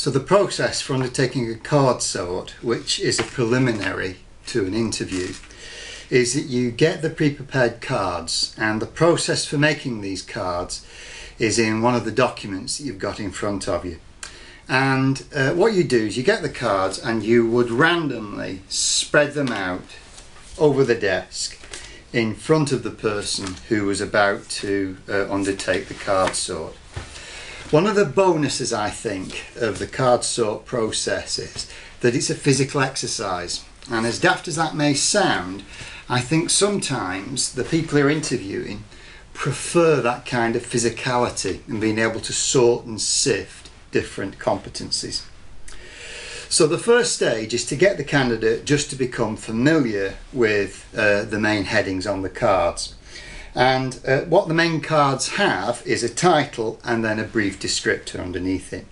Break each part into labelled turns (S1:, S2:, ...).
S1: So the process for undertaking a card sort, which is a preliminary to an interview, is that you get the pre-prepared cards, and the process for making these cards is in one of the documents that you've got in front of you. And what you do is you get the cards and you would randomly spread them out over the desk in front of the person who was about to undertake the card sort. One of the bonuses, I think, of the card sort process is that it's a physical exercise, and as daft as that may sound, I think sometimes the people you're interviewing prefer that kind of physicality and being able to sort and sift different competencies. So the first stage is to get the candidate just to become familiar with the main headings on the cards. And what the main cards have is a title and then a brief descriptor underneath it.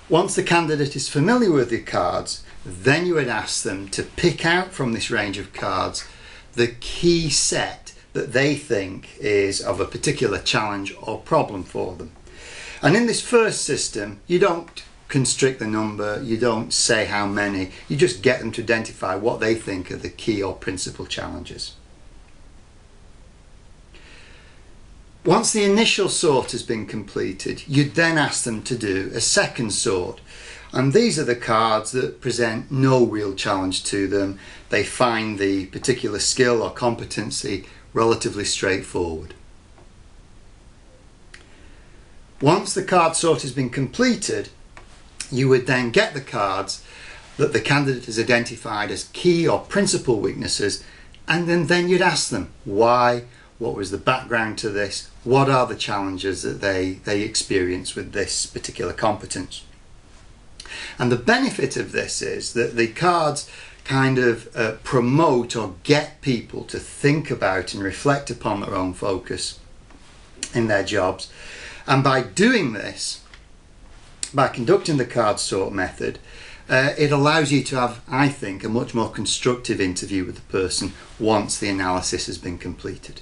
S1: Once the candidate is familiar with the cards, then you would ask them to pick out from this range of cards the key set that they think is of a particular challenge or problem for them. And in this first system, you don't constrict the number, you don't say how many, you just get them to identify what they think are the key or principal challenges. Once the initial sort has been completed, you'd then ask them to do a second sort. And these are the cards that present no real challenge to them. They find the particular skill or competency relatively straightforward. Once the card sort has been completed, you would then get the cards that the candidate has identified as key or principal weaknesses, and then you'd ask them why, what was the background to this, what are the challenges that they experience with this particular competence. And the benefit of this is that the cards kind of promote or get people to think about and reflect upon their own focus in their jobs. And by doing this, by conducting the card sort method, it allows you to have, I think, a much more constructive interview with the person once the analysis has been completed.